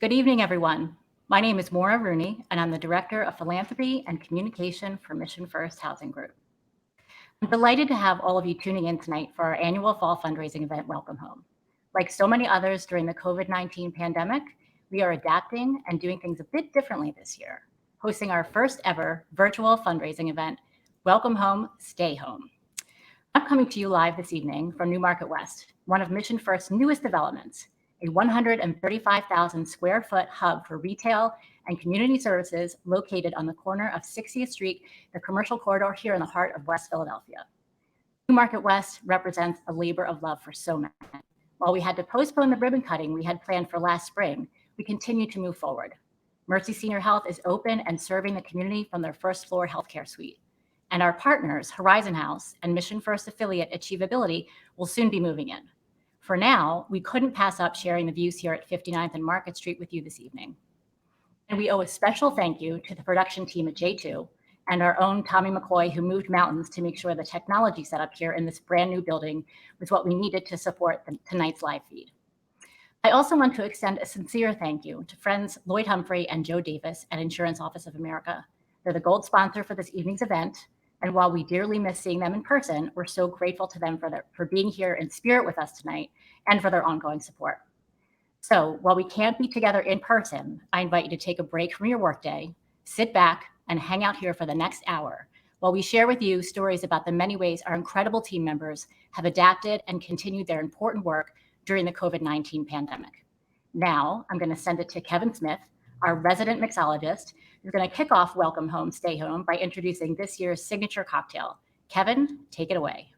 Good evening, everyone. My name is Maura Rooney, and I'm the Director of Philanthropy and Communication for Mission First Housing Group. I'm delighted to have all of you tuning in tonight for our annual fall fundraising event, Welcome Home. Like so many others during the COVID-19 pandemic, we are adapting and doing things a bit differently this year, hosting our first ever virtual fundraising event, Welcome Home, Stay Home. I'm coming to you live this evening from Newmarket West, one of Mission First's newest developments, a 135,000 square foot hub for retail and community services located on the corner of 60th Street, the commercial corridor here in the heart of West Philadelphia. Newmarket West represents a labor of love for so many. While we had to postpone the ribbon cutting we had planned for last spring, we continue to move forward. Mercy Senior Health is open and serving the community from their first floor healthcare suite. And our partners, Horizon House and Mission First affiliate Achievability, will soon be moving in. For now, we couldn't pass up sharing the views here at 59th and Market Street with you this evening. And we owe a special thank you to the production team at J2 and our own Tommy McCoy, who moved mountains to make sure the technology set up here in this brand new building was what we needed to support tonight's live feed. I also want to extend a sincere thank you to friends Lloyd Humphrey and Joe Davis at Insurance Office of America. They're the gold sponsor for this evening's event. And while we dearly miss seeing them in person, we're so grateful to them for being here in spirit with us tonight and for their ongoing support. So while we can't be together in person, I invite you to take a break from your workday, sit back, and hang out here for the next hour while we share with you stories about the many ways our incredible team members have adapted and continued their important work during the COVID-19 pandemic. Now, I'm going to send it to Kevin Smith, our resident mixologist, who's going to kick off Welcome Home, Stay Home by introducing this year's signature cocktail, Kevin, take it away.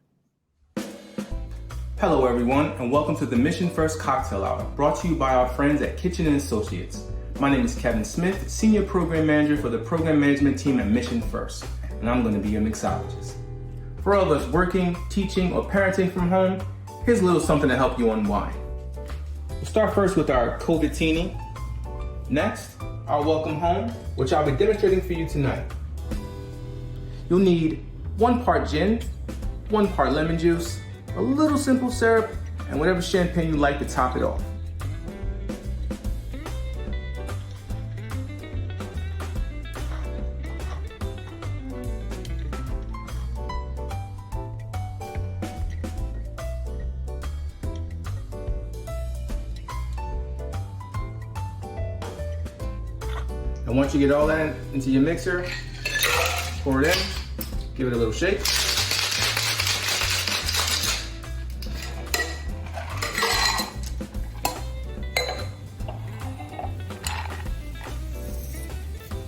Hello everyone, and welcome to the Mission First Cocktail Hour, brought to you by our friends at Kitchen & Associates. My name is Kevin Smith, Senior Program Manager for the Program Management Team at Mission First, and I'm going to be your mixologist. For all of us working, teaching, or parenting from home, here's a little something to help you unwind. We'll start first with our COVID-tini. Next, our welcome home, which I'll be demonstrating for you tonight. You'll need 1 part gin, 1 part lemon juice, a little simple syrup, and whatever champagne you like to top it off. And once you get all that into your mixer, pour it in, give it a little shake.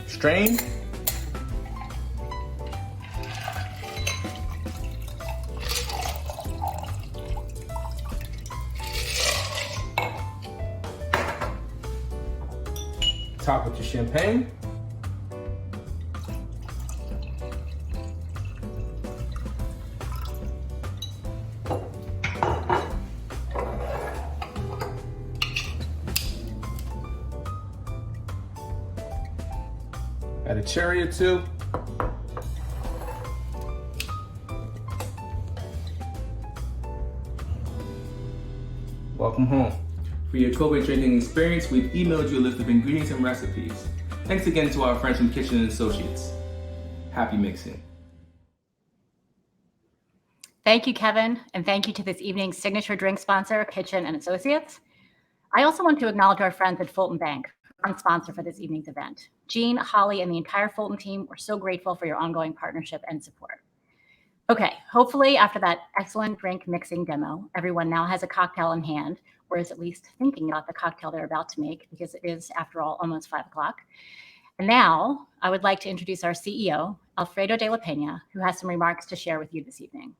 Strain. Top with your champagne. Add a cherry or two. Welcome home. For your COVID drinking experience, we've emailed you a list of ingredients and recipes. Thanks again to our friends from Kitchen & Associates. Happy mixing. Thank you, Kevin, and thank you to this evening's signature drink sponsor, Kitchen & Associates. I also want to acknowledge our friends at Fulton Bank, our sponsor for this evening's event. Jean, Holly, and the entire Fulton team, we're so grateful for your ongoing partnership and support. Okay, hopefully after that excellent drink mixing demo, everyone now has a cocktail in hand, or is at least thinking about the cocktail they're about to make, because it is, after all, almost 5 o'clock. And now I would like to introduce our CEO, Alfredo de la Peña, who has some remarks to share with you this evening.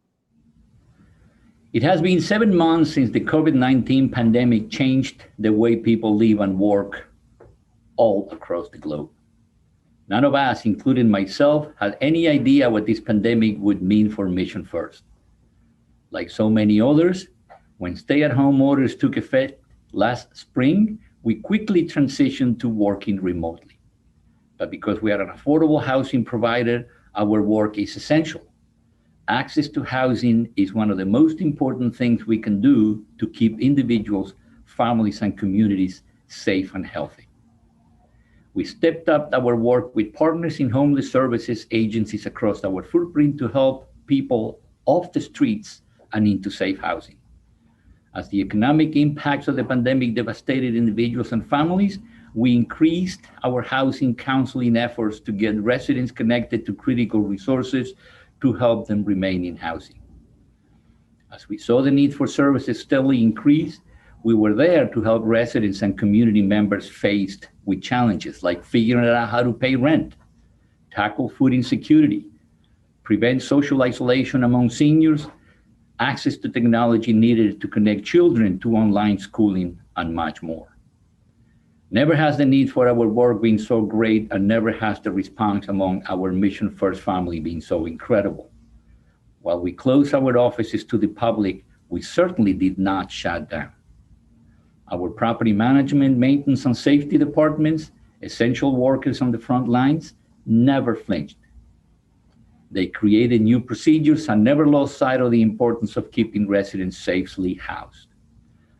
It has been 7 months since the COVID-19 pandemic changed the way people live and work all across the globe. None of us, including myself, had any idea what this pandemic would mean for Mission First. Like so many others, when stay-at-home orders took effect last spring, we quickly transitioned to working remotely. But because we are an affordable housing provider, our work is essential. Access to housing is one of the most important things we can do to keep individuals, families, and communities safe and healthy. We stepped up our work with partners in homeless services agencies across our footprint to help people off the streets and into safe housing. As the economic impacts of the pandemic devastated individuals and families, we increased our housing counseling efforts to get residents connected to critical resources to help them remain in housing. As we saw the need for services steadily increase, we were there to help residents and community members faced with challenges like figuring out how to pay rent, tackle food insecurity, prevent social isolation among seniors, access to technology needed to connect children to online schooling, and much more. Never has the need for our work been so great, and never has the response among our Mission First family been so incredible. While we closed our offices to the public, we certainly did not shut down. Our property management, maintenance, and safety departments, essential workers on the front lines, never flinched. They created new procedures and never lost sight of the importance of keeping residents safely housed.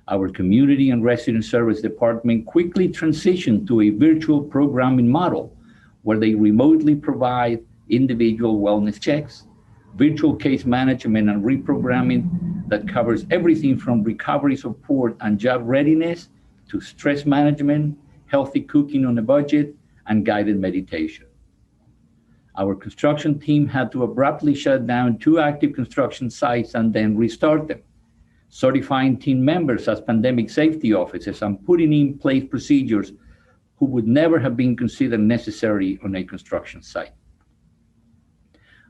Our community and resident service department quickly transitioned to a virtual programming model where they remotely provide individual wellness checks, virtual case management and reprogramming that covers everything from recovery support and job readiness to stress management, healthy cooking on a budget, and guided meditation. Our construction team had to abruptly shut down 2 active construction sites and then restart them, certifying team members as pandemic safety officers and putting in place procedures who would never have been considered necessary on a construction site.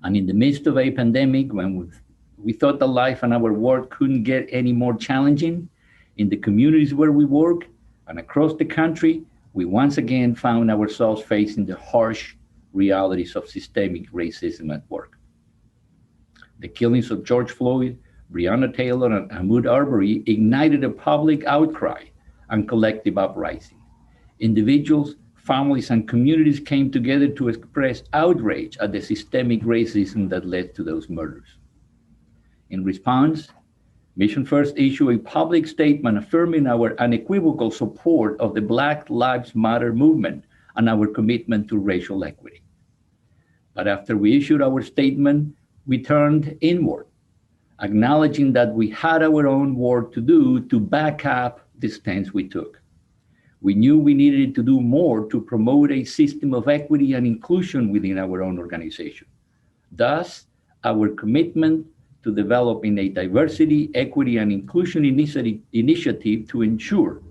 And in the midst of a pandemic, when we thought that life and our work couldn't get any more challenging, in the communities where we work and across the country, we once again found ourselves facing the harsh realities of systemic racism at work. The killings of George Floyd, Breonna Taylor, and Ahmaud Arbery ignited a public outcry and collective uprising. Individuals, families, and communities came together to express outrage at the systemic racism that led to those murders. In response, Mission First issued a public statement affirming our unequivocal support of the Black Lives Matter movement and our commitment to racial equity. But after we issued our statement, we turned inward, acknowledging that we had our own work to do to back up the stance we took. We knew we needed to do more to promote a system of equity and inclusion within our own organization. Thus, our commitment to developing a diversity, equity, and inclusion initiative to ensure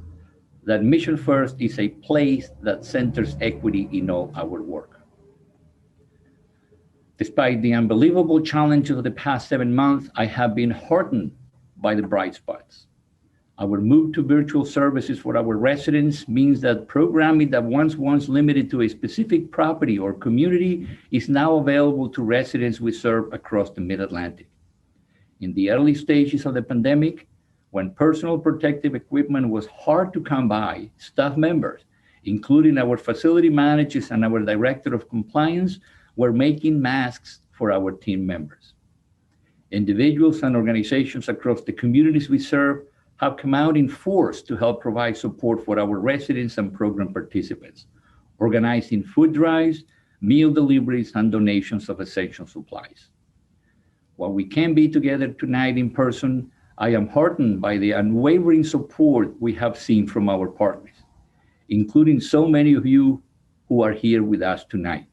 that Mission First is a place that centers equity in all our work. Despite the unbelievable challenges of the past 7 months, I have been heartened by the bright spots. Our move to virtual services for our residents means that programming that once limited to a specific property or community is now available to residents we serve across the Mid-Atlantic. In the early stages of the pandemic, when personal protective equipment was hard to come by, staff members, including our facility managers and our director of compliance, were making masks for our team members. Individuals and organizations across the communities we serve have come out in force to help provide support for our residents and program participants, organizing food drives, meal deliveries, and donations of essential supplies. While we can't be together tonight in person, I am heartened by the unwavering support we have seen from our partners, including so many of you who are here with us tonight.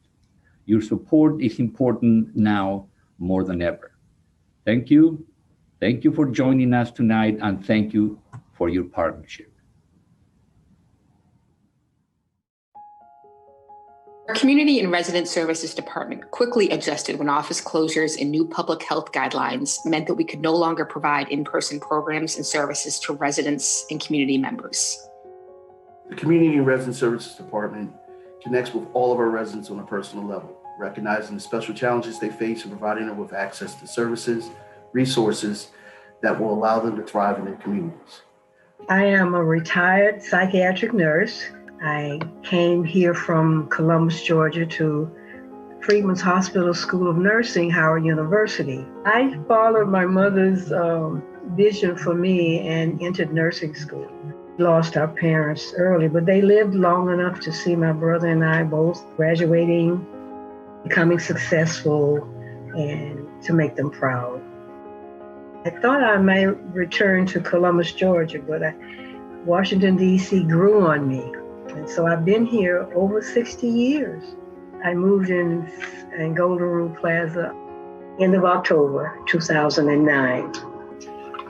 Your support is important now more than ever. Thank you. Thank you for joining us tonight, and thank you for your partnership. Our Community and Resident Services Department quickly adjusted when office closures and new public health guidelines meant that we could no longer provide in-person programs and services to residents and community members. The Community and Resident Services Department connects with all of our residents on a personal level, recognizing the special challenges they face and providing them with access to services, resources that will allow them to thrive in their communities. I am a retired psychiatric nurse. I came here from Columbus, Georgia to Freedman's Hospital School of Nursing, Howard University. I followed my mother's vision for me and entered nursing school. We lost our parents early, but they lived long enough to see my brother and I both graduating, becoming successful, and to make them proud. I thought I might return to Columbus, Georgia, but Washington, D.C. grew on me. And so I've been here over 60 years. I moved in Golden Rule Plaza end of October 2009.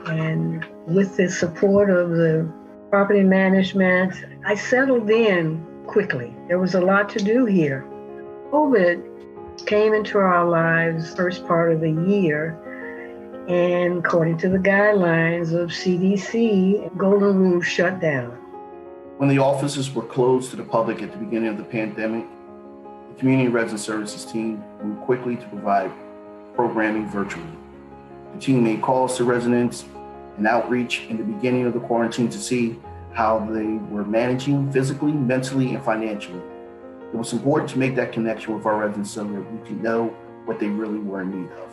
And with the support of the property management, I settled in quickly. There was a lot to do here. COVID came into our lives first part of the year. And according to the guidelines of CDC, Golden Rule shut down. When the offices were closed to the public at the beginning of the pandemic, the Community and Resident Services team moved quickly to provide programming virtually. The team made calls to residents and outreach in the beginning of the quarantine to see how they were managing physically, mentally, and financially. It was important to make that connection with our residents so that we could know what they really were in need of.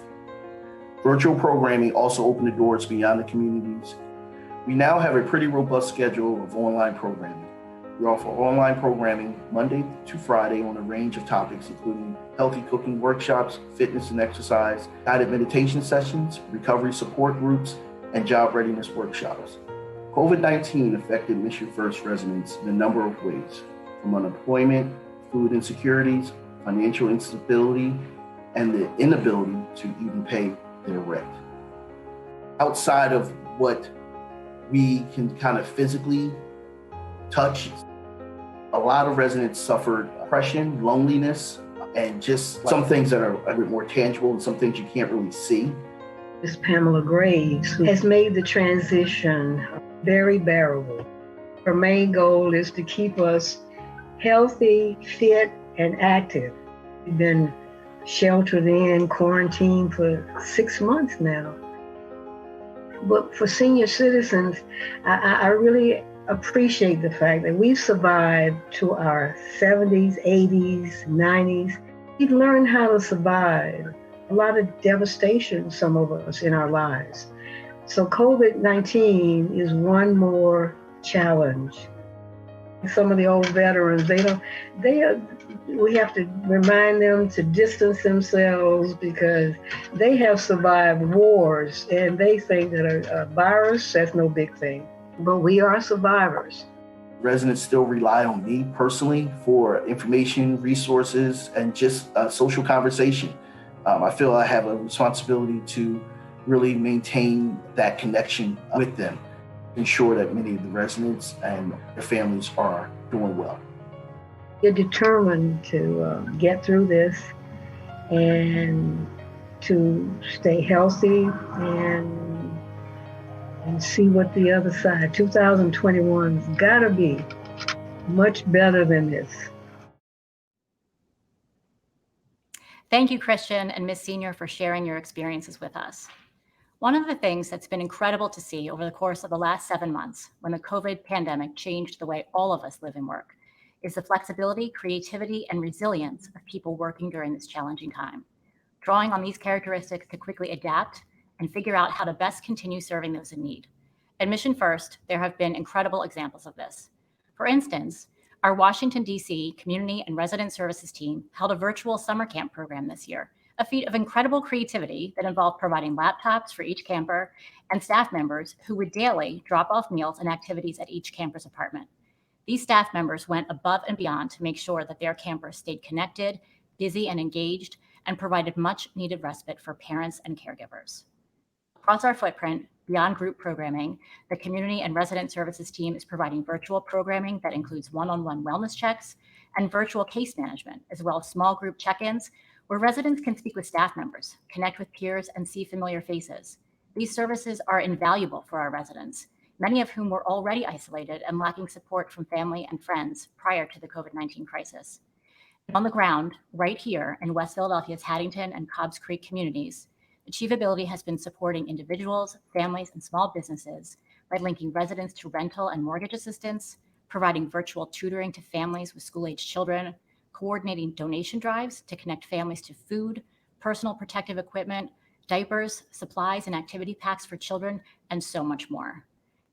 Virtual programming also opened the doors beyond the communities. We now have a pretty robust schedule of online programming. We offer online programming Monday to Friday on a range of topics, including healthy cooking workshops, fitness and exercise, guided meditation sessions, recovery support groups, and job readiness workshops. COVID-19 affected Mission First residents in a number of ways, from unemployment, food insecurities, financial instability, and the inability to even pay their rent. Outside of what we can kind of physically touch, a lot of residents suffered depression, loneliness, and just some things that are a bit more tangible and some things you can't really see. Ms. Pamela Graves, who has made the transition very bearable. Her main goal is to keep us healthy, fit, and active. We've been sheltered in, quarantined for 6 months now. But for senior citizens, I really appreciate the fact that we've survived to our 70s, 80s, 90s. We've learned how to survive a lot of devastation, some of us, in our lives. So COVID-19 is one more challenge. Some of the old veterans, we have to remind them to distance themselves because they have survived wars and they think that a virus, that's no big thing. But we are survivors. Residents still rely on me personally for information, resources, and just social conversation. I feel I have a responsibility to really maintain that connection with them, ensure that many of the residents and their families are doing well. You're determined to get through this and to stay healthy and see what the other side, 2021's gotta be much better than this. Thank you, Christian and Ms. Senior, for sharing your experiences with us. One of the things that's been incredible to see over the course of the last 7 months, when the COVID pandemic changed the way all of us live and work, is the flexibility, creativity, and resilience of people working during this challenging time, drawing on these characteristics to quickly adapt and figure out how to best continue serving those in need. At Mission First, there have been incredible examples of this. For instance, our Washington, D.C. Community and Resident Services team held a virtual summer camp program this year, a feat of incredible creativity that involved providing laptops for each camper and staff members who would daily drop off meals and activities at each camper's apartment. These staff members went above and beyond to make sure that their campers stayed connected, busy, and engaged, and provided much needed respite for parents and caregivers. Across our footprint, beyond group programming, the Community and Resident Services team is providing virtual programming that includes one-on-one wellness checks and virtual case management, as well as small group check-ins where residents can speak with staff members, connect with peers, and see familiar faces. These services are invaluable for our residents, many of whom were already isolated and lacking support from family and friends prior to the COVID-19 crisis. On the ground, right here in West Philadelphia's Haddington and Cobbs Creek communities, Achievability has been supporting individuals, families, and small businesses by linking residents to rental and mortgage assistance, providing virtual tutoring to families with school-aged children, coordinating donation drives to connect families to food, personal protective equipment, diapers, supplies, and activity packs for children, and so much more.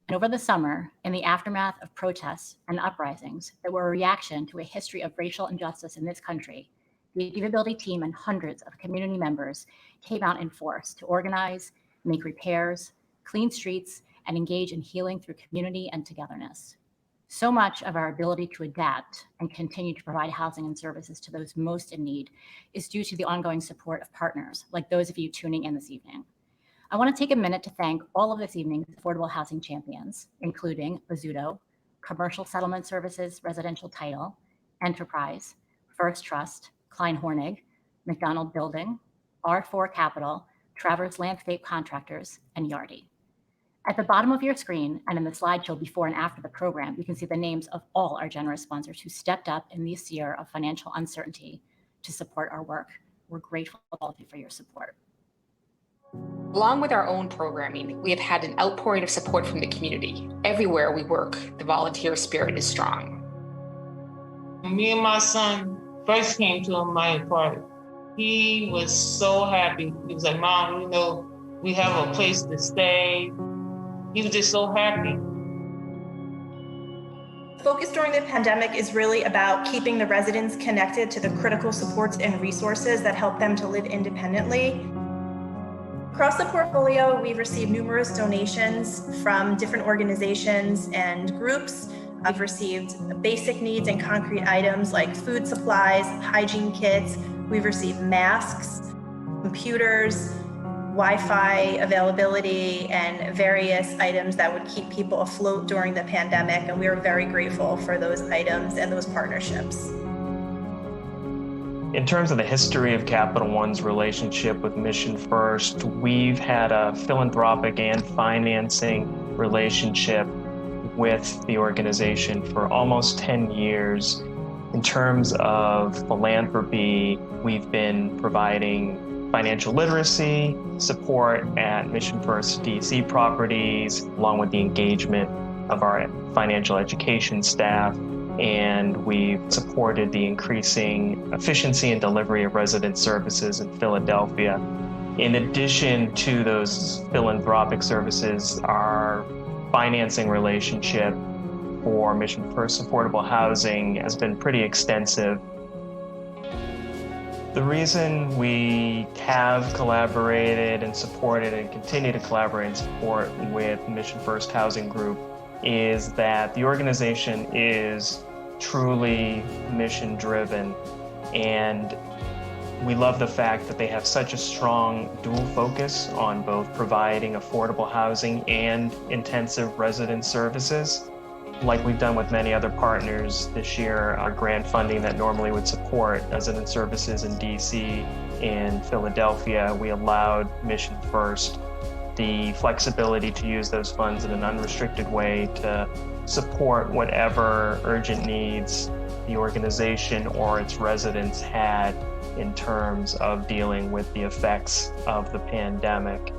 And over the summer, in the aftermath of protests and uprisings that were a reaction to a history of racial injustice in this country, the Achievability team and hundreds of community members came out in force to organize, make repairs, clean streets, and engage in healing through community and togetherness. So much of our ability to adapt and continue to provide housing and services to those most in need is due to the ongoing support of partners like those of you tuning in this evening. I want to take a minute to thank all of this evening's affordable housing champions, including Bozzuto, Commercial Settlement Services Residential Title, Enterprise, First Trust, Klein Hornig, McDonald Building, R4 Capital, Travers Landscape Contractors, and Yardi. At the bottom of your screen and in the slideshow before and after the program, you can see the names of all our generous sponsors who stepped up in this year of financial uncertainty to support our work. We're grateful to all of you for your support. Along with our own programming, we have had an outpouring of support from the community. Everywhere we work, the volunteer spirit is strong. When me and my son first came to my apartment, he was so happy. He was like, "Mom, you know, we have a place to stay." He was just so happy. Focus during the pandemic is really about keeping the residents connected to the critical supports and resources that help them to live independently. Across the portfolio, we've received numerous donations from different organizations and groups. We've received basic needs and concrete items like food supplies, hygiene kits. We've received masks, computers, Wi-Fi availability, and various items that would keep people afloat during the pandemic. And we are very grateful for those items and those partnerships. In terms of the history of Capital One's relationship with Mission First, we've had a philanthropic and financing relationship with the organization for almost 10 years. In terms of philanthropy, we've been providing financial literacy support at Mission First DC properties, along with the engagement of our financial education staff. And we've supported the increasing efficiency and delivery of resident services in Philadelphia. In addition to those philanthropic services, our financing relationship for Mission First affordable housing has been pretty extensive. The reason we have collaborated and supported and continue to collaborate and support with Mission First Housing Group is that the organization is truly mission driven, and we love the fact that they have such a strong dual focus on both providing affordable housing and intensive resident services. Like we've done with many other partners this year, our grant funding that normally would support resident services in DC and Philadelphia, we allowed Mission First the flexibility to use those funds in an unrestricted way to support whatever urgent needs the organization or its residents had in terms of dealing with the effects of the pandemic.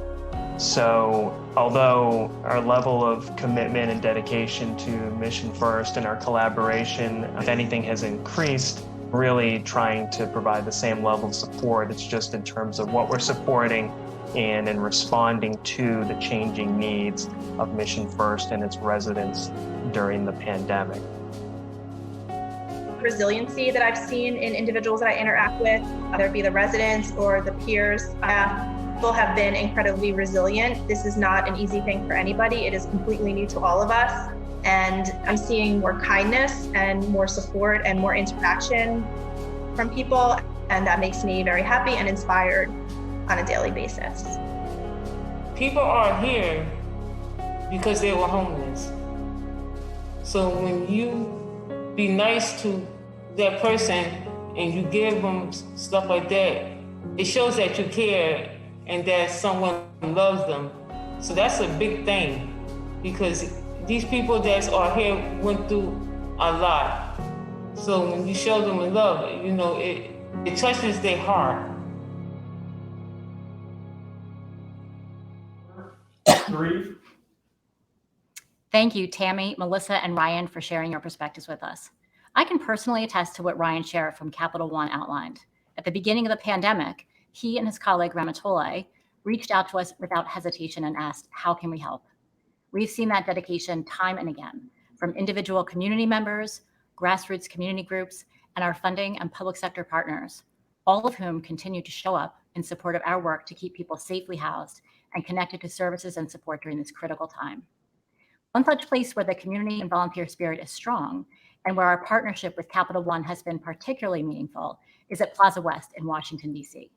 So although our level of commitment and dedication to Mission First and our collaboration, if anything, has increased, really trying to provide the same level of support. It's just in terms of what we're supporting and in responding to the changing needs of Mission First and its residents during the pandemic. Resiliency that I've seen in individuals that I interact with, whether it be the residents or the peers, people have been incredibly resilient. This is not an easy thing for anybody. It is completely new to all of us. And I'm seeing more kindness and more support and more interaction from people. And that makes me very happy and inspired on a daily basis. People are here because they were homeless. So when you be nice to that person and you give them stuff like that, it shows that you care and that someone loves them. So that's a big thing, because these people that are here went through a lot. So when you show them love, you know, it touches their heart. Thank you, Tammy, Melissa, and Ryan for sharing your perspectives with us. I can personally attest to what Ryan Sheriff from Capital One outlined. At the beginning of the pandemic, he and his colleague Ramatole reached out to us without hesitation and asked, how can we help? We've seen that dedication time and again from individual community members, grassroots community groups, and our funding and public sector partners, all of whom continue to show up in support of our work to keep people safely housed and connected to services and support during this critical time. One such place where the community and volunteer spirit is strong and where our partnership with Capital One has been particularly meaningful is at Plaza West in Washington, D.C.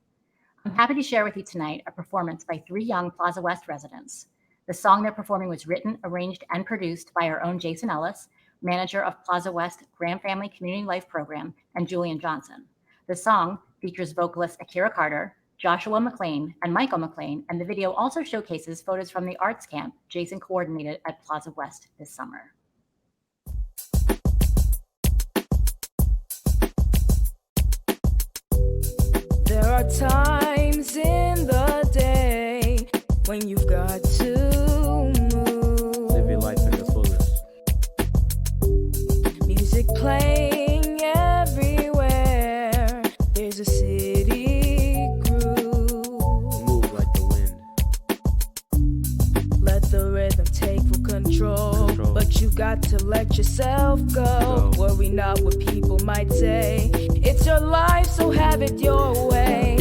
I'm happy to share with you tonight a performance by 3 young Plaza West residents. The song they're performing was written, arranged, and produced by our own Jason Ellis, manager of Plaza West Graham Family Community Life Program, and Julian Johnson. The song features vocalists Akira Carter, Joshua McLean, and Michael McLean, and the video also showcases photos from the arts camp Jason coordinated at Plaza West this summer. There are times in the day when you've got to move. Live your life in the fullest. Music playing everywhere. There's a city groove. Move like the wind. Let the rhythm take full control. But you got to let yourself go. Worry not what people might say. It's your life, so have it your way.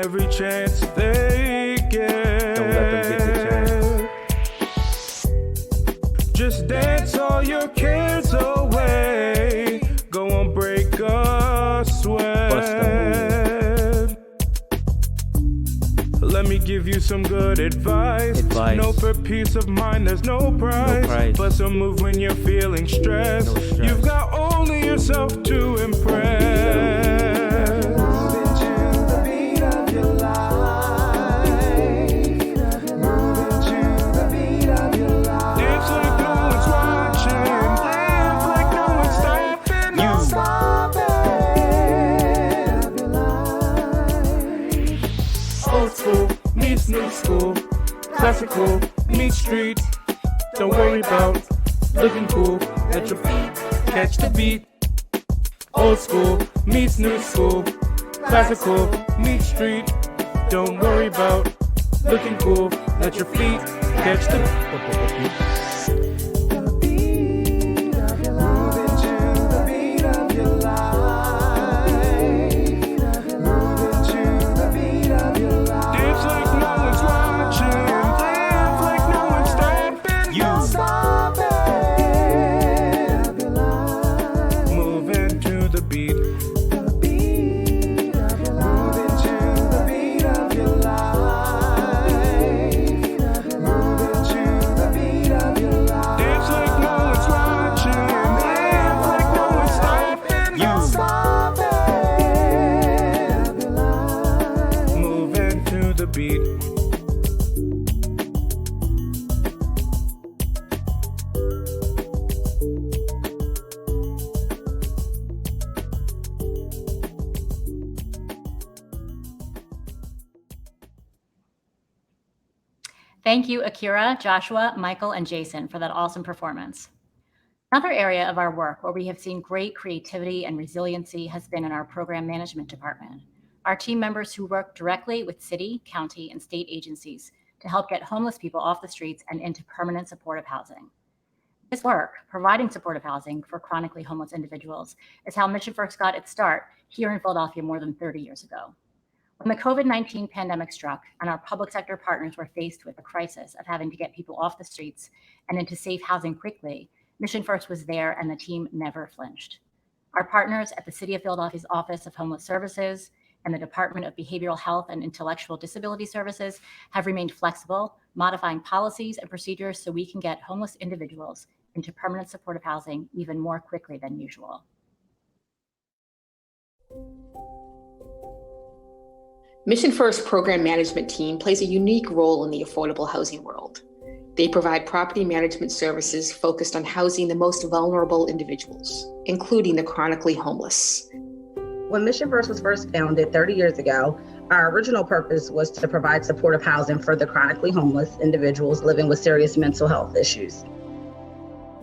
every chance they get. Don't let them get the chance. Just dance all your cares away. Go on, break a sweat. Let me give you some good advice. Know for peace of mind there's no price. But some move when you're feeling stressed. You've got only yourself to impress. New school, classical, meet street. Don't worry about looking cool. Let your feet catch the beat. Old school meets new school, classical, meet street. Don't worry about looking cool. Let your feet catch the beat. Thank you, Akira, Joshua, Michael, and Jason for that awesome performance. Another area of our work where we have seen great creativity and resiliency has been in our program management department. Our team members who work directly with city, county, and state agencies to help get homeless people off the streets and into permanent supportive housing. This work, providing supportive housing for chronically homeless individuals, is how Mission First got its start here in Philadelphia more than 30 years ago. When the COVID-19 pandemic struck and our public sector partners were faced with the crisis of having to get people off the streets and into safe housing quickly, Mission First was there and the team never flinched. Our partners at the City of Philadelphia's Office of Homeless Services and the Department of Behavioral Health and Intellectual Disability Services have remained flexible, modifying policies and procedures so we can get homeless individuals into permanent supportive housing even more quickly than usual. Mission First program management team plays a unique role in the affordable housing world. They provide property management services focused on housing the most vulnerable individuals, including the chronically homeless. When Mission First was first founded 30 years ago, our original purpose was to provide supportive housing for the chronically homeless individuals living with serious mental health issues.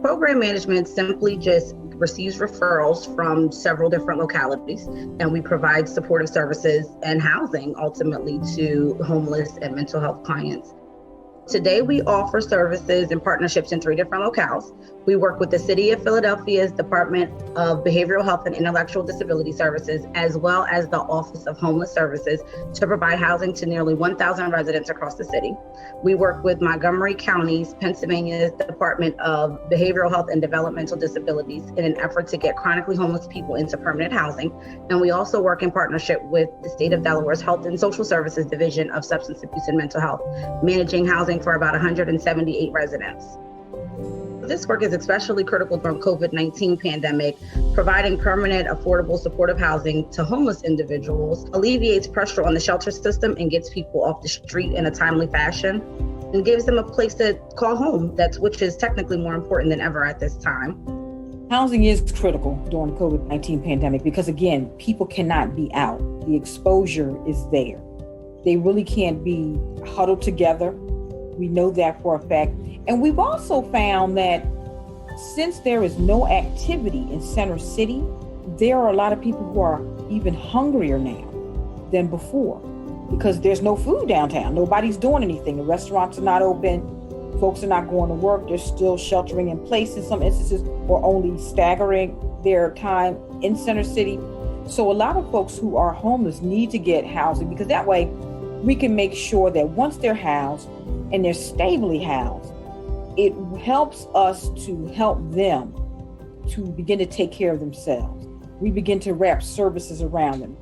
Program management simply just receives referrals from several different localities, and we provide supportive services and housing ultimately to homeless and mental health clients. Today, we offer services and partnerships in 3 different locales. We work with the City of Philadelphia's Department of Behavioral Health and Intellectual Disability Services, as well as the Office of Homeless Services, to provide housing to nearly 1,000 residents across the city. We work with Montgomery County's Pennsylvania's Department of Behavioral Health and Developmental Disabilities in an effort to get chronically homeless people into permanent housing. And we also work in partnership with the State of Delaware's Health and Social Services Division of Substance Abuse and Mental Health, managing housing for about 178 residents. This work is especially critical during COVID-19 pandemic. Providing permanent, affordable, supportive housing to homeless individuals alleviates pressure on the shelter system and gets people off the street in a timely fashion and gives them a place to call home, which is technically more important than ever at this time. Housing is critical during the COVID-19 pandemic because, again, people cannot be out. The exposure is there. They really can't be huddled together. We know that for a fact. And we've also found that since there is no activity in Center City, there are a lot of people who are even hungrier now than before because there's no food downtown. Nobody's doing anything. The restaurants are not open. Folks are not going to work. They're still sheltering in place in some instances or only staggering their time in Center City. So a lot of folks who are homeless need to get housing, because that way we can make sure that once they're housed and they're stably housed, it helps us to help them to begin to take care of themselves. We begin to wrap services around them.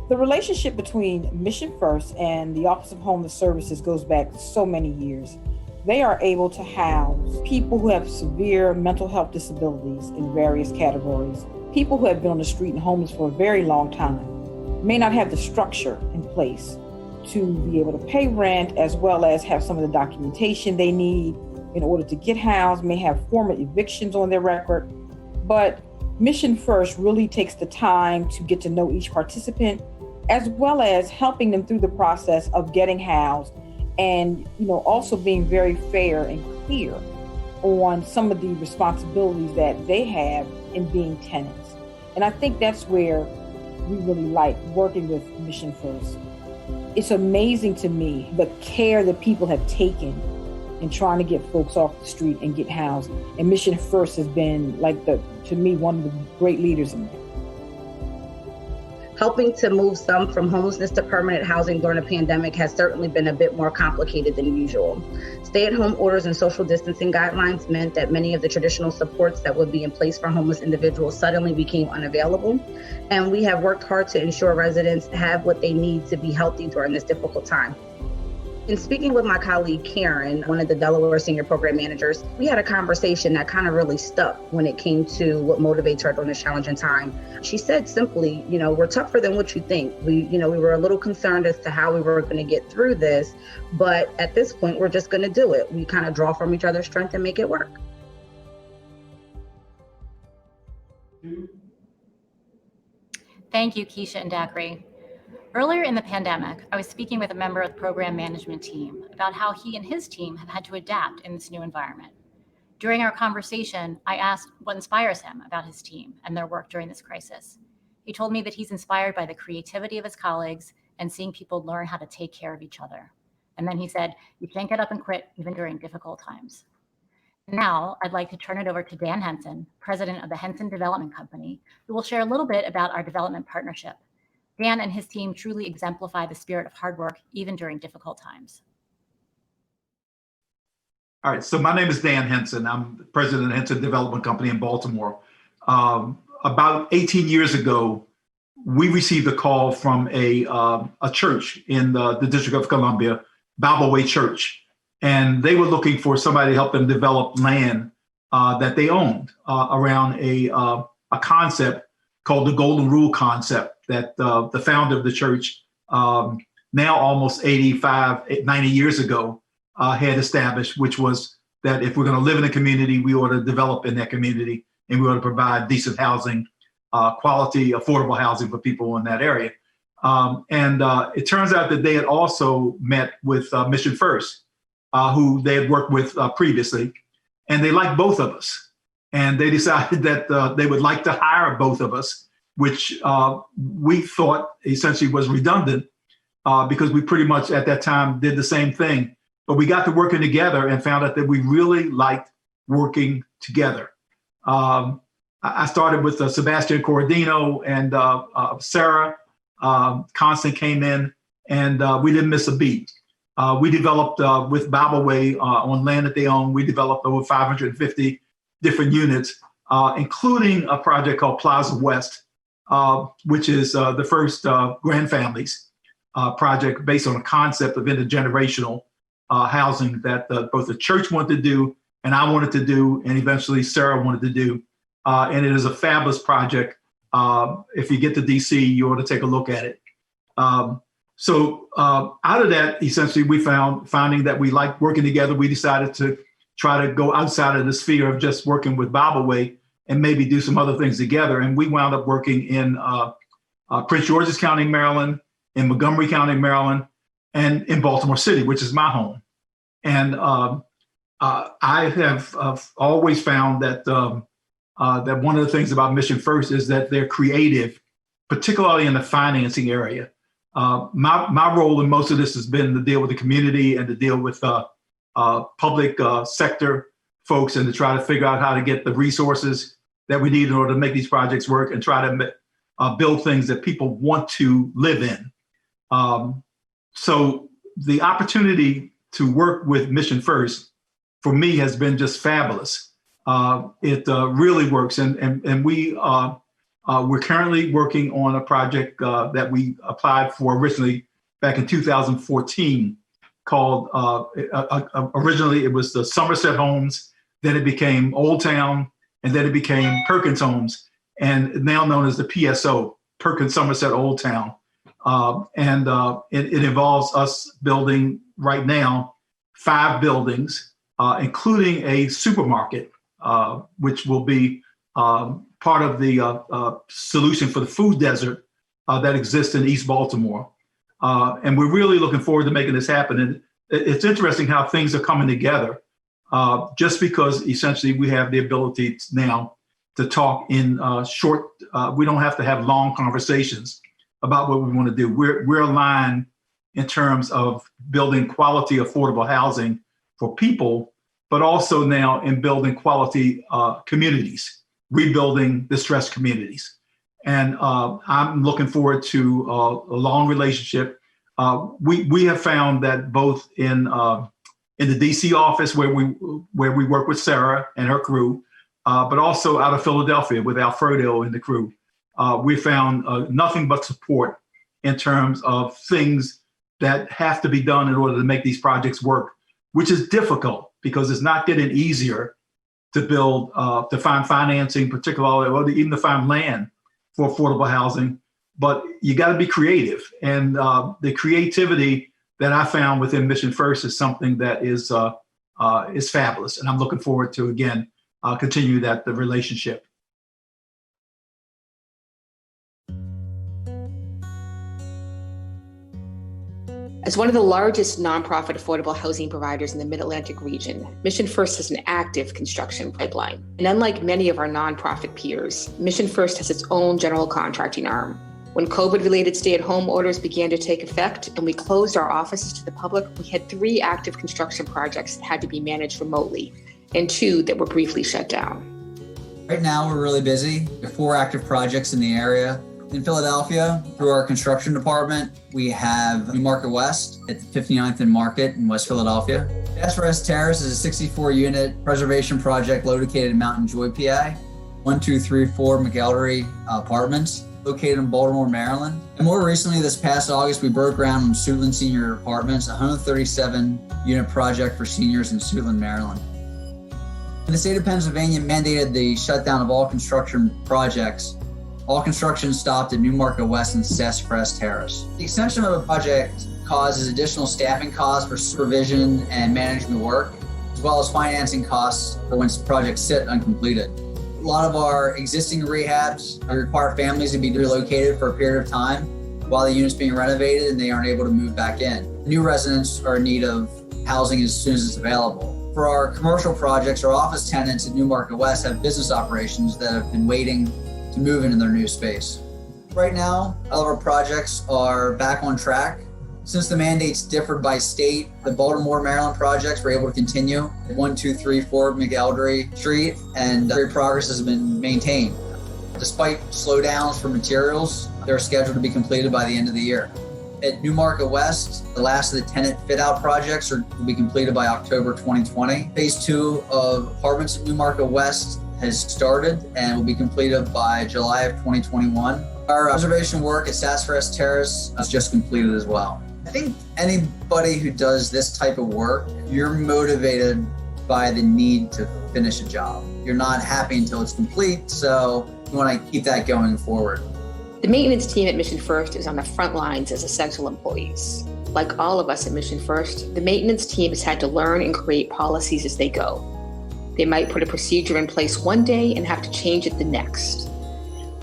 The relationship between Mission First and the Office of Homeless Services goes back so many years. They are able to house people who have severe mental health disabilities in various categories, people who have been on the street and homeless for a very long time, may not have the structure in place to be able to pay rent, as well as have some of the documentation they need in order to get housed, may have former evictions on their record. But Mission First really takes the time to get to know each participant, as well as helping them through the process of getting housed, and also being very fair and clear on some of the responsibilities that they have in being tenants. And I think that's where we really like working with Mission First. It's amazing to me the care that people have taken in trying to get folks off the street and get housed. And Mission First has been, to me, one of the great leaders in that. Helping to move some from homelessness to permanent housing during the pandemic has certainly been a bit more complicated than usual. Stay-at-home orders and social distancing guidelines meant that many of the traditional supports that would be in place for homeless individuals suddenly became unavailable. And we have worked hard to ensure residents have what they need to be healthy during this difficult time. In speaking with my colleague Karen, one of the Delaware senior program managers, we had a conversation that kind of really stuck when it came to what motivates her during this challenging time. She said simply, we're tougher than what you think. We were a little concerned as to how we were going to get through this, but at this point, we're just going to do it. We kind of draw from each other's strength and make it work. Thank you, Keisha and Dacre. Earlier in the pandemic, I was speaking with a member of the program management team about how he and his team have had to adapt in this new environment. During our conversation, I asked what inspires him about his team and their work during this crisis. He told me that he's inspired by the creativity of his colleagues and seeing people learn how to take care of each other. And then he said, you can't get up and quit even during difficult times. Now, I'd like to turn it over to Dan Henson, president of the Henson Development Company, who will share a little bit about our development partnership. Dan and his team truly exemplify the spirit of hard work, even during difficult times. All right, so my name is Dan Henson. I'm the president of Henson Development Company in Baltimore. About 18 years ago, we received a call from a church in the District of Columbia, Bible Way Church, and they were looking for somebody to help them develop land that they owned around a concept called the Golden Rule concept that the founder of the church, now almost 90 years ago, had established, which was that if we're going to live in a community, we ought to develop in that community, and we ought to provide decent housing, quality, affordable housing for people in that area. And it turns out that they had also met with Mission First, who they had worked with previously, and they liked both of us. And they decided that they would like to hire both of us, which we thought essentially was redundant because we pretty much at that time did the same thing. But we got to working together and found out that we really liked working together. I started with Sebastian Corradino and Sarah. Constant came in, and we didn't miss a beat. We developed with Bible Way on land that they own. We developed over 550 different units, including a project called Plaza West, which is the first Grand Families project based on a concept of intergenerational housing that both the church wanted to do, and I wanted to do, and eventually Sarah wanted to do. And it is a fabulous project. If you get to DC, you ought to take a look at it. So out of that, essentially, we finding that we like working together. We decided to try to go outside of the sphere of just working with Bible Way and maybe do some other things together. And we wound up working in Prince George's County, Maryland, in Montgomery County, Maryland, and in Baltimore City, which is my home. And I have always found that that one of the things about Mission First is that they're creative, particularly in the financing area. My role in most of this has been to deal with the community and to deal with public sector folks and to try to figure out how to get the resources that we need in order to make these projects work and try to build things that people want to live in. So the opportunity to work with Mission First for me has been just fabulous. It really works, and we're currently working on a project that we applied for originally back in 2014 called, originally it was the Somerset Homes, then it became Old Town, and then it became Perkins Homes, and now known as the PSO, Perkins Somerset Old Town. It involves us building right now 5 buildings, including a supermarket, which will be part of the solution for the food desert that exists in East Baltimore. And we're really looking forward to making this happen. And it's interesting how things are coming together, just because essentially we have the ability now to talk in short, we don't have to have long conversations about what we want to do. We're aligned in terms of building quality, affordable housing for people, but also now in building quality communities, rebuilding distressed communities. And I'm looking forward to a long relationship. We have found that both in the DC office where we work with Sarah and her crew, but also out of Philadelphia with Alfredo and the crew, we found nothing but support in terms of things that have to be done in order to make these projects work, which is difficult because it's not getting easier to build, to find financing, particularly, or even to find land for affordable housing. But you got to be creative. And the creativity that I found within Mission First is something that is fabulous. And I'm looking forward to, again, continue the relationship. As one of the largest nonprofit affordable housing providers in the Mid-Atlantic region, Mission First has an active construction pipeline. And unlike many of our nonprofit peers, Mission First has its own general contracting arm. When COVID-related stay-at-home orders began to take effect and we closed our offices to the public, we had 3 active construction projects that had to be managed remotely and 2 that were briefly shut down. Right now, we're really busy. We have 4 active projects in the area. In Philadelphia, through our construction department, we have New Market West at the 59th and Market in West Philadelphia. Sassafras Terrace is a 64-unit preservation project located in Mountain Joy, PA. 1234 McElderry Apartments, located in Baltimore, Maryland. And more recently, this past August, we broke ground on Suitland Senior Apartments, a 137-unit project for seniors in Suitland, Maryland. The state of Pennsylvania mandated the shutdown of all construction projects. All construction stopped at New Market West and Sassafras Terrace. The extension of a project causes additional staffing costs for supervision and management work, as well as financing costs for when projects sit uncompleted. A lot of our existing rehabs require families to be relocated for a period of time while the unit's being renovated and they aren't able to move back in. New residents are in need of housing as soon as it's available. For our commercial projects, our office tenants at New Market West have business operations that have been waiting to move into their new space. Right now, all of our projects are back on track. Since the mandates differed by state, the Baltimore, Maryland projects were able to continue at 1234 McElderry Street, and great progress has been maintained. Despite slowdowns for materials, they're scheduled to be completed by the end of the year. At New Market West, the last of the tenant fit-out projects will be completed by October 2020. Phase 2 of apartments at New Market West has started and will be completed by July of 2021. Our observation work at Sassafras Terrace is just completed as well. I think anybody who does this type of work, you're motivated by the need to finish a job. You're not happy until it's complete, so you want to keep that going forward. The maintenance team at Mission First is on the front lines as essential employees. Like all of us at Mission First, the maintenance team has had to learn and create policies as they go. They might put a procedure in place one day and have to change it the next.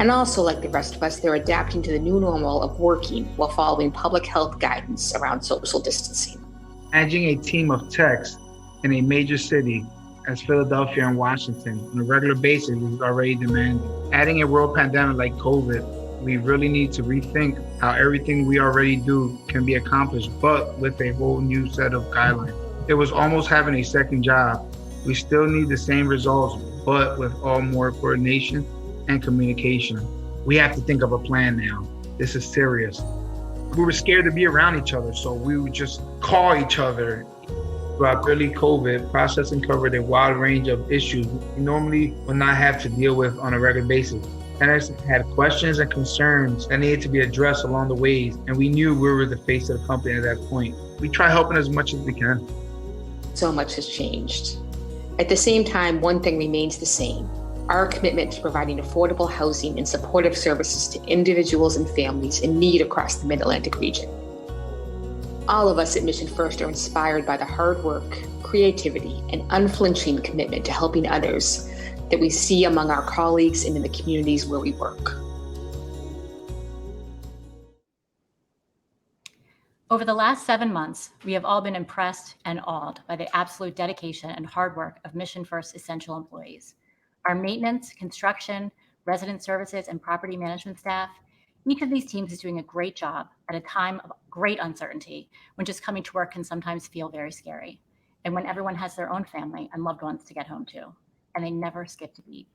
And also, like the rest of us, they're adapting to the new normal of working while following public health guidance around social distancing. Managing a team of techs in a major city as Philadelphia and Washington on a regular basis is already demanding. Adding a world pandemic like COVID, we really need to rethink how everything we already do can be accomplished, but with a whole new set of guidelines. It was almost having a second job. We still need the same results, but with all more coordination and communication. we have to think of a plan now. This is serious. We were scared to be around each other, so we would just call each other. Throughout early COVID, processing covered a wide range of issues we normally would not have to deal with on a regular basis. Tenants had questions and concerns that needed to be addressed along the ways, and we knew we were the face of the company at that point. We try helping as much as we can. So much has changed. At the same time, one thing remains the same: our commitment to providing affordable housing and supportive services to individuals and families in need across the Mid-Atlantic region. All of us at Mission First are inspired by the hard work, creativity, and unflinching commitment to helping others that we see among our colleagues and in the communities where we work. Over the last 7 months, we have all been impressed and awed by the absolute dedication and hard work of Mission First essential employees. Our maintenance, construction, resident services, and property management staff, each of these teams is doing a great job at a time of great uncertainty when just coming to work can sometimes feel very scary, and when everyone has their own family and loved ones to get home to, and they never skip a beat.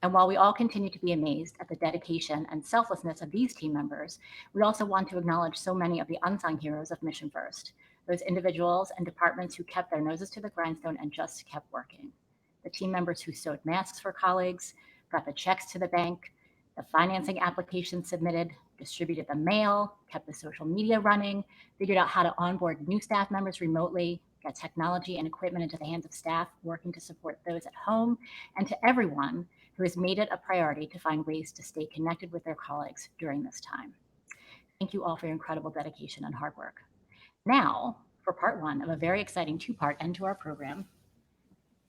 And while we all continue to be amazed at the dedication and selflessness of these team members, we also want to acknowledge so many of the unsung heroes of Mission First, those individuals and departments who kept their noses to the grindstone and just kept working. The team members who sewed masks for colleagues, got the checks to the bank, the financing application submitted, distributed the mail, kept the social media running, figured out how to onboard new staff members remotely, get technology and equipment into the hands of staff working to support those at home, and to everyone who has made it a priority to find ways to stay connected with their colleagues during this time. Thank you all for your incredible dedication and hard work. Now, for part one of a very exciting two-part end to our program,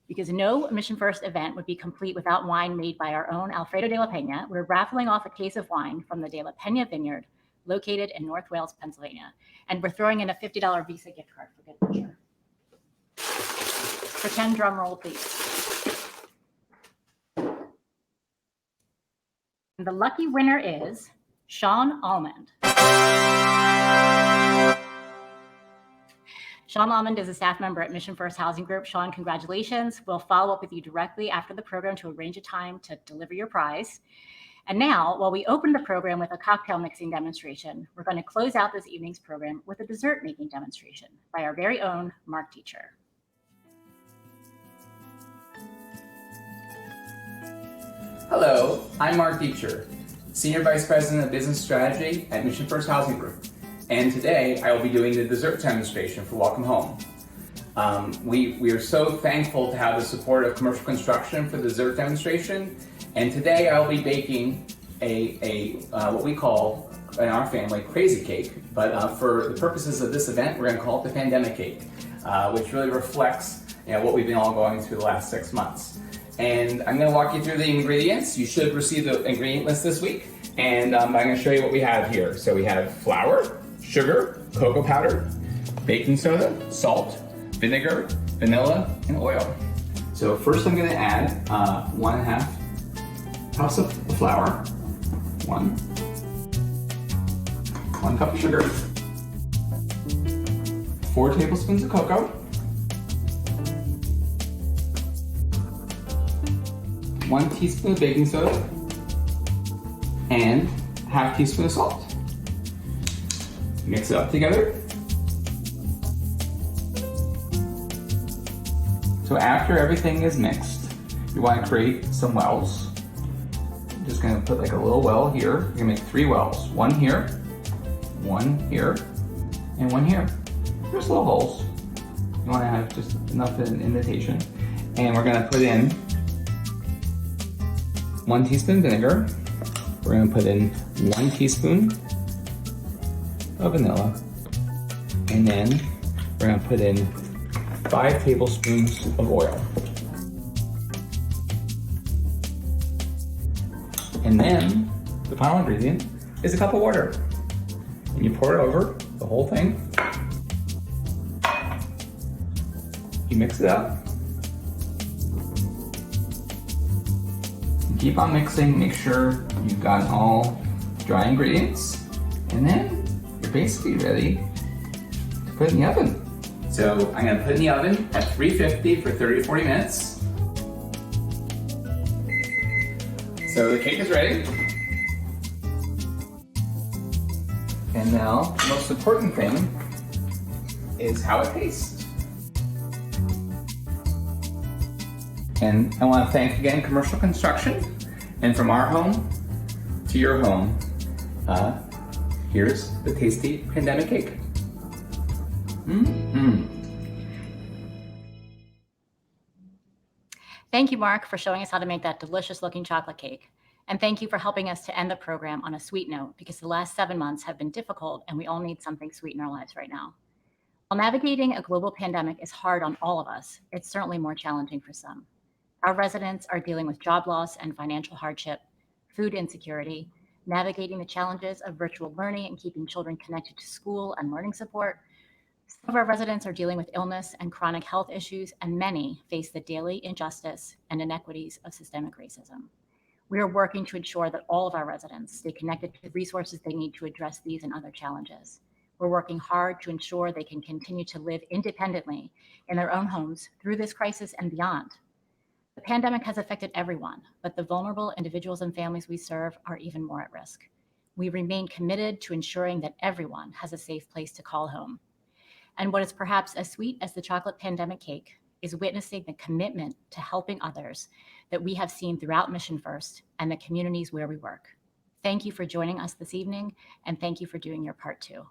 because no Mission First event would be complete without wine made by our own Alfredo de la Peña, we're raffling off a case of wine from the De la Peña Vineyard, located in North Wales, Pennsylvania. And we're throwing in a $50 Visa gift card for good measure. Pretend drum roll, please. And the lucky winner is Sean Almond. Sean Almond is a staff member at Mission First Housing Group. Sean, congratulations. We'll follow up with you directly after the program to arrange a time to deliver your prize. And now, while we open the program with a cocktail mixing demonstration, we're going to close out this evening's program with a dessert making demonstration by our very own Mark Teacher. Hello, I'm Mark Deacher, Senior Vice President of Business Strategy at Mission First Housing Group. And today I will be doing the dessert demonstration for Welcome Home. We are so thankful to have the support of commercial construction for the dessert demonstration. And today I will be baking a what we call in our family crazy cake. But for the purposes of this event, we're going to call it the pandemic cake, which really reflects what we've been all going through the last 6 months. And I'm going to walk you through the ingredients. You should receive the ingredient list this week. And I'm going to show you what we have here. So we have flour, sugar, cocoa powder, baking soda, salt, vinegar, vanilla, and oil. So first I'm going to add 1.5 cups of flour, 1 cup of sugar, 4 tablespoons of cocoa, 1 teaspoon of baking soda, and 1/2 teaspoon of salt. Mix it up together. So after everything is mixed, you want to create some wells. I'm just going to put like a little well here. You're going to make 3 wells. 1 here, 1 here, and 1 here. Just little holes. You want to have just enough of an indentation. And we're going to put in 1 teaspoon vinegar. We're going to put in 1 teaspoon of vanilla, and then we're going to put in 5 tablespoons of oil. And then the final ingredient is a cup of water. And you pour it over the whole thing. You mix it up. Keep on mixing, make sure you've got all dry ingredients, and then you're basically ready to put it in the oven. So I'm gonna put it in the oven at 350 for 30 to 40 minutes. So the cake is ready. And now, the most important thing is how it tastes. And I want to thank again Commercial Construction. And from our home to your home, here's the tasty pandemic cake. Thank you, Mark, for showing us how to make that delicious looking chocolate cake. And thank you for helping us to end the program on a sweet note, because the last 7 months have been difficult and we all need something sweet in our lives right now. While navigating a global pandemic is hard on all of us, it's certainly more challenging for some. Our residents are dealing with job loss and financial hardship, food insecurity, navigating the challenges of virtual learning and keeping children connected to school and learning support. Some of our residents are dealing with illness and chronic health issues, and many face the daily injustice and inequities of systemic racism. We are working to ensure that all of our residents stay connected to the resources they need to address these and other challenges. We're working hard to ensure they can continue to live independently in their own homes through this crisis and beyond. The pandemic has affected everyone, but the vulnerable individuals and families we serve are even more at risk. We remain committed to ensuring that everyone has a safe place to call home. And what is perhaps as sweet as the chocolate pandemic cake is witnessing the commitment to helping others that we have seen throughout Mission First and the communities where we work. Thank you for joining us this evening, and thank you for doing your part too.